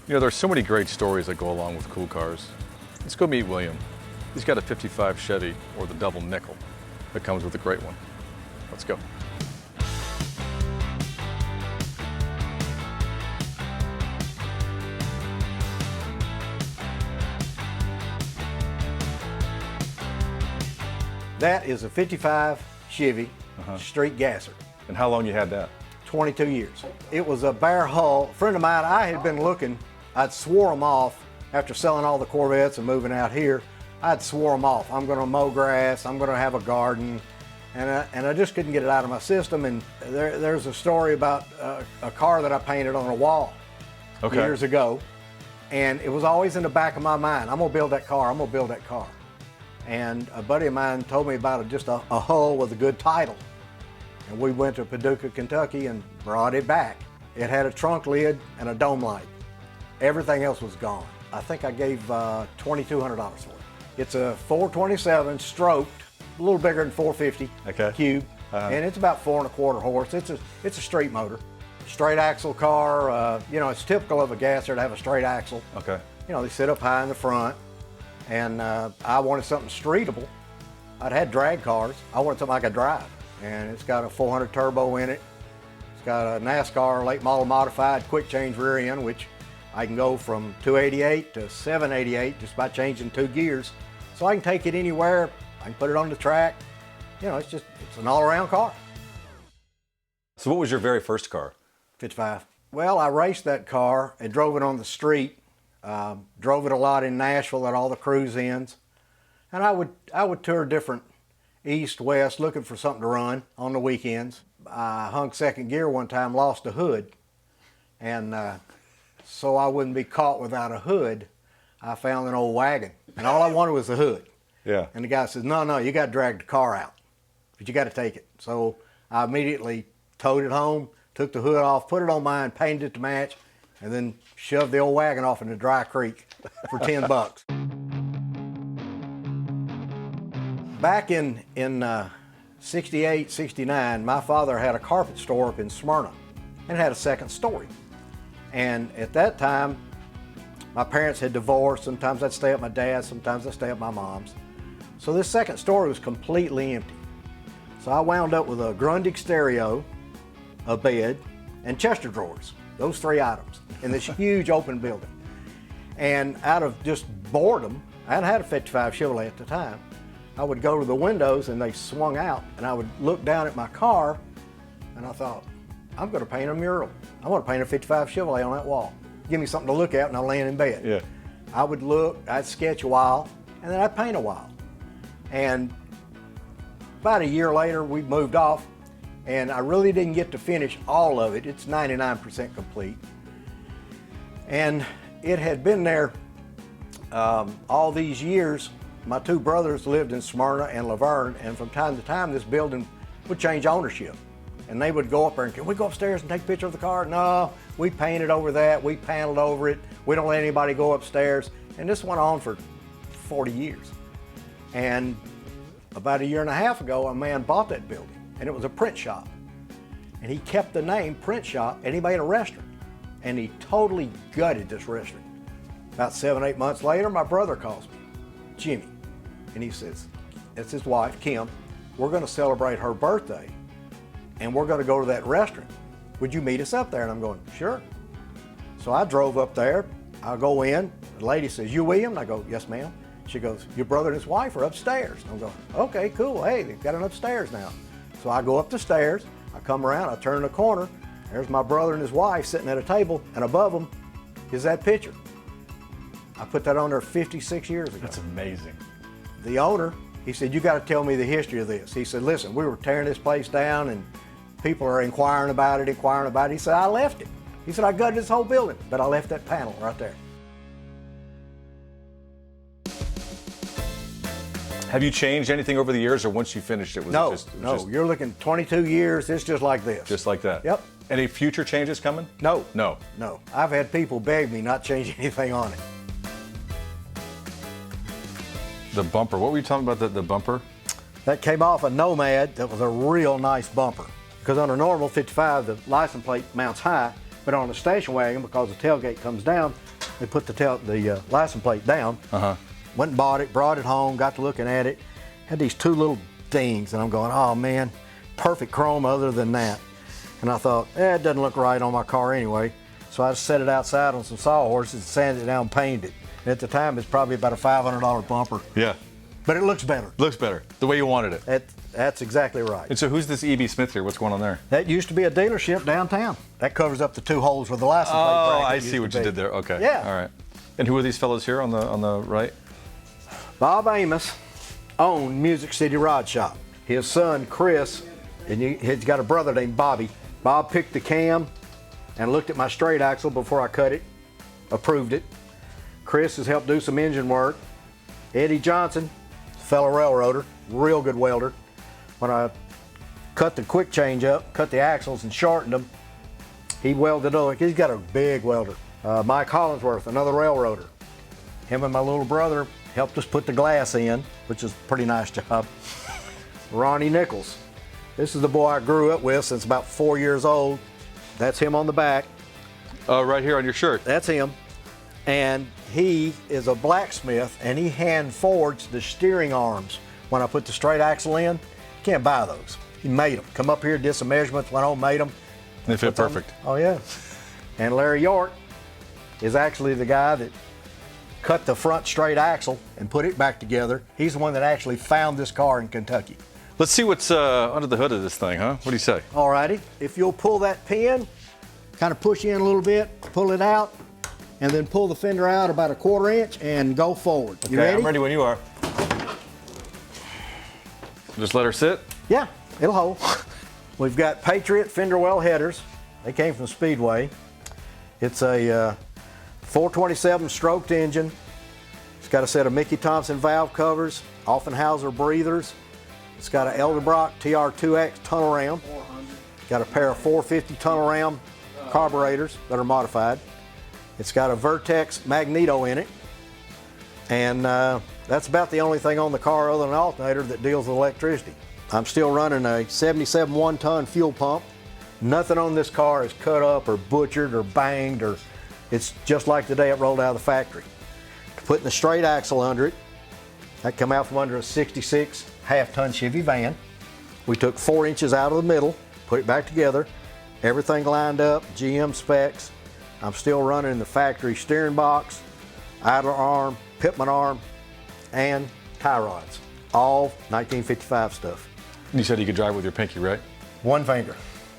You know, there's so many great stories that go along with cool cars. Let's go meet William. He's got a 55 Chevy, or the double nickel, that comes with a great one. Let's go. That is a 55 Chevy Street Gasser. And how long you had that? 22 years. It was a bare hull. A friend of mine, I had been looking, I'd swore them off after selling all the Corvettes and moving out here. I'd swore them off. I'm gonna mow grass, I'm gonna have a garden, and I just couldn't get it out of my system. And there's a story about a car that I painted on a wall years ago, and it was always in the back of my mind, I'm gonna build that car, I'm gonna build that car. And a buddy of mine told me about just a hull with a good title. And we went to Paducah, Kentucky and brought it back. It had a trunk lid and a dome light. Everything else was gone. I think I gave $2,200 for it. It's a 427 stroked, a little bigger than 450 cube, and it's about 4¼ horse. It's a street motor, straight axle car. You know, it's typical of a Gasser to have a straight axle. Okay. You know, they sit up high in the front, and I wanted something streetable. I'd had drag cars. I wanted something I could drive. And it's got a 400 turbo in it. It's got a NASCAR late model modified quick change rear end, which I can go from 288 to 788 just by changing 2 gears. So I can take it anywhere. I can put it on the track. You know, it's an all-around car. So what was your very first car? 55. Well, I raced that car and drove it on the street. Drove it a lot in Nashville at all the cruise-ins. And I would tour different east, west, looking for something to run on the weekends. I hung second gear one time, lost a hood, and so I wouldn't be caught without a hood, I found an old wagon, and all I wanted was the hood. Yeah. And the guy says, no, you got to drag the car out, but you got to take it. So I immediately towed it home, took the hood off, put it on mine, painted it to match, and then shoved the old wagon off into Dry Creek for 10 bucks. Back in 68, 69, my father had a carpet store up in Smyrna and had a second story. And at that time, my parents had divorced. Sometimes I'd stay at my dad's, sometimes I'd stay at my mom's. So this second story was completely empty. So I wound up with a Grundig stereo, a bed, and Chester drawers, those 3 items, in this huge open building. And out of just boredom, I hadn't had a 55 Chevrolet at the time, I would go to the windows and they swung out, and I would look down at my car and I thought, I'm going to paint a mural. I want to paint a 55 Chevrolet on that wall. Give me something to look at and I'll land in bed. Yeah. I would look, I'd sketch a while, and then I'd paint a while. And about a year later, we moved off, and I really didn't get to finish all of it. It's 99% complete. And it had been there all these years. My 2 brothers lived in Smyrna and Laverne, and from time to time this building would change ownership. And they would go up there and, can we go upstairs and take a picture of the car? No, we painted over that, we paneled over it, we don't let anybody go upstairs. And this went on for 40 years. And about a year and a half ago, a man bought that building, and it was a print shop. And he kept the name print shop, and he made a restaurant. And he totally gutted this restaurant. About 7, 8 months later, my brother calls me, Jimmy. And he says, it's his wife, Kim, we're going to celebrate her birthday and we're going to go to that restaurant. Would you meet us up there? And I'm going, sure. So I drove up there. I go in. The lady says, you William? And I go, yes, ma'am. She goes, your brother and his wife are upstairs. And I'm going, okay, cool. Hey, they've got an upstairs now. So I go up the stairs. I come around. I turn the corner. There's my brother and his wife sitting at a table, and above them is that picture. I put that on there 56 years ago. That's amazing. The owner, he said, you got to tell me the history of this. He said, listen, we were tearing this place down and people are inquiring about it. He said, I left it. He said, I gutted this whole building, but I left that panel right there. Have you changed anything over the years, or once you finished it, was No, you're looking 22 years, it's just like this. Just like that? Yep. Any future changes coming? No. No. No. I've had people beg me not change anything on it. The bumper, what were you talking about, the bumper? That came off a Nomad. That was a real nice bumper. Because on a normal 55, the license plate mounts high, but on a station wagon, because the tailgate comes down, they put the license plate down. Went and bought it, brought it home, got to looking at it. Had these two little dings, and I'm going, oh man, perfect chrome other than that. And I thought, it doesn't look right on my car anyway. So I just set it outside on some sawhorses and sanded it down and painted it. And at the time, it's probably about a $500 bumper. Yeah. But it looks better. Looks better, the way you wanted it. That's exactly right. And so who's this E.B. Smith here? What's going on there? That used to be a dealership downtown. That covers up the two holes where the license plate Oh, bracket I used see to what you be. did there. Okay. Yeah. All right. And who are these fellows here on the right? Bob Amos owned Music City Rod Shop. His son, Chris, and he's got a brother named Bobby. Bob picked the cam and looked at my straight axle before I cut it, approved it. Chris has helped do some engine work. Eddie Johnson, fellow railroader, real good welder. When I cut the quick change up, cut the axles and shortened them, he welded up. He's got a big welder. Mike Hollingsworth, another railroader. Him and my little brother helped us put the glass in, which is a pretty nice job. Ronnie Nichols. This is the boy I grew up with since about 4 years old. That's him on the back. Right here on your shirt. That's him. And he is a blacksmith, and he hand forged the steering arms. When I put the straight axle in, you can't buy those. He made them. Come up here, did some measurements, went home, made them. They fit perfect. Oh yeah. And Larry York is actually the guy that cut the front straight axle and put it back together. He's the one that actually found this car in Kentucky. Let's see what's under the hood of this thing, huh? What do you say? All righty. If you'll pull that pin, kind of push in a little bit, pull it out, and then pull the fender out about a 1/4 inch and go forward. You ready? I'm ready when you are. Just let her sit. Yeah, it'll hold. We've got Patriot fender well headers. They came from Speedway. It's a 427 stroked engine. It's got a set of Mickey Thompson valve covers, Offenhauser breathers. It's got an Elderbrock TR2X tunnel ram. Got a pair of 450 tunnel ram carburetors that are modified. It's got a Vertex magneto in it. And that's about the only thing on the car other than an alternator that deals with electricity. I'm still running a 77 one-ton fuel pump. Nothing on this car is cut up or butchered or banged, or it's just like the day it rolled out of the factory. Putting the straight axle under it, that come out from under a 66 half-ton Chevy van. We took 4 inches out of the middle, put it back together, everything lined up, GM specs. I'm still running the factory steering box, idler arm, pitman arm, and tie rods. All 1955 stuff. You said you could drive with your pinky, right? One finger.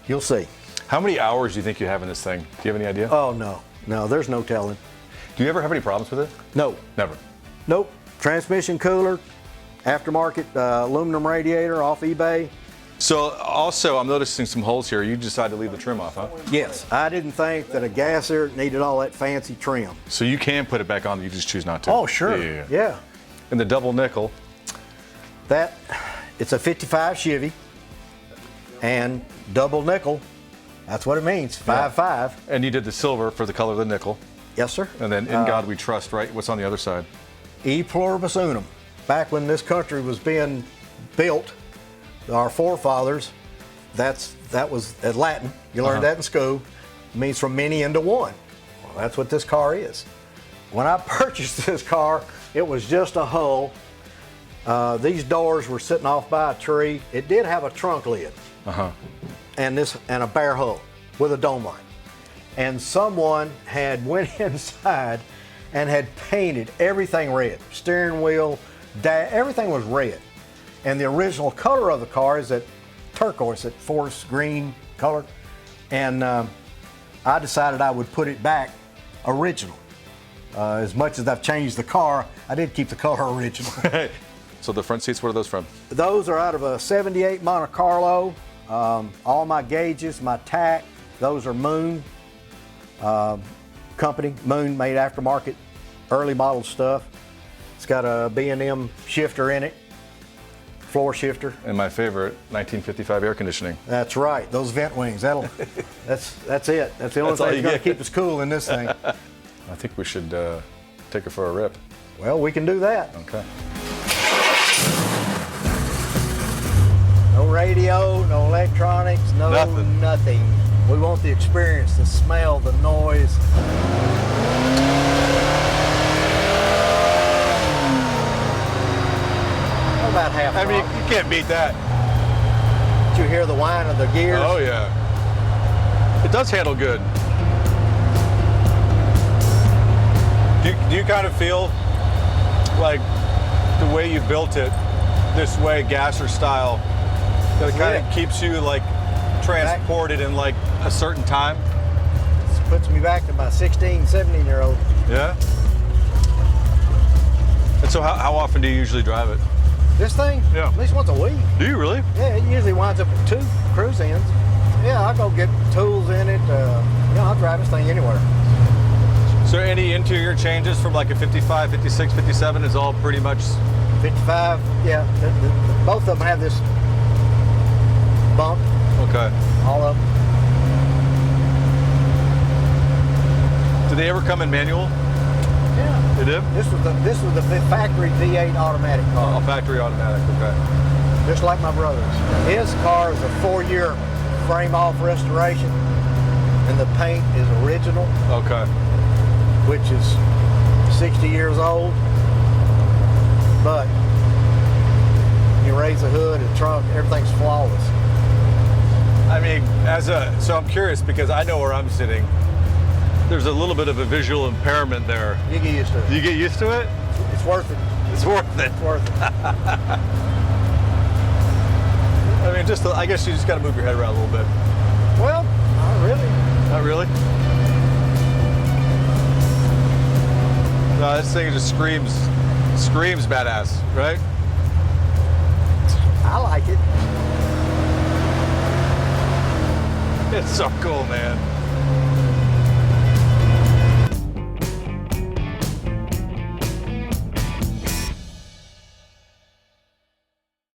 You'll see. How many hours do you think you have in this thing? Do you have any idea? Oh, no. No, there's no telling. Do you ever have any problems with it? No. Never. Nope. Transmission cooler, aftermarket aluminum radiator off eBay. So also, I'm noticing some holes here. You decided to leave the trim off, huh? Yes. I didn't think that a Gasser needed all that fancy trim. So you can put it back on, you just choose not to. Oh, sure. Yeah. And the double nickel. It's a 55 Chevy and double nickel. That's what it means, 5.5. And you did the silver for the color of the nickel. Yes, sir. And then In God We Trust, right? What's on the other side? E pluribus unum. Back when this country was being built, our forefathers, that was Latin. You learned that in school. It means from many into one. Well, that's what this car is. When I purchased this car, it was just a hull. These doors were sitting off by a tree. It did have a trunk lid. And a bare hull with a dome light. And someone had went inside and had painted everything red. Steering wheel, everything was red. And the original color of the car is that turquoise, that forest green color. And I decided I would put it back original. As much as I've changed the car, I did keep the color original. So the front seats, what are those from? Those are out of a 78 Monte Carlo. All my gauges, my tack, those are Moon company. Moon made aftermarket, early model stuff. It's got a B&M shifter in it, floor shifter. And my favorite, 1955 air conditioning. That's right, those vent wings. That's it. That's the only thing that's going to keep us cool in this thing. I think we should take her for a rip. Well, we can do that. Okay. No radio, no electronics, nothing. We want the experience, the smell, the noise. About half. I mean, throttle. you can't beat that. Did you hear the whine of the gears? Oh yeah. It does handle good. Do you kind of feel like the way you built it, this way, Gasser style, that it kind of keeps you like transported in like a certain time? This puts me back to my 16, 17-year-old. Yeah. And so how often do you usually drive it? This thing? Yeah. At least once a week. Do you really? Yeah, it usually winds up with 2 cruise ends. Yeah, I'll go get tools in it. I'll drive this thing anywhere. So any interior changes from like a 55, 56, 57 is all pretty much... 55, yeah. Both of them have this bump, Okay. all of them. Do they ever come in manual? Yeah. They do? This was the factory V8 automatic car, Oh, factory automatic, okay. just like my brother's. His car is a 4-year frame-off restoration, and the paint is original, Okay. which is 60 years old. But you raise the hood, the trunk, everything's flawless. I mean, so I'm curious because I know where I'm sitting. There's a little bit of a visual impairment there. You get used to it. Do you get used to it? It's worth it. It's worth it. It's worth it. I mean, I guess you just got to move your head around a little bit. Well, not really. Not really? No, this thing just screams badass, right? I like it. It's so cool, man.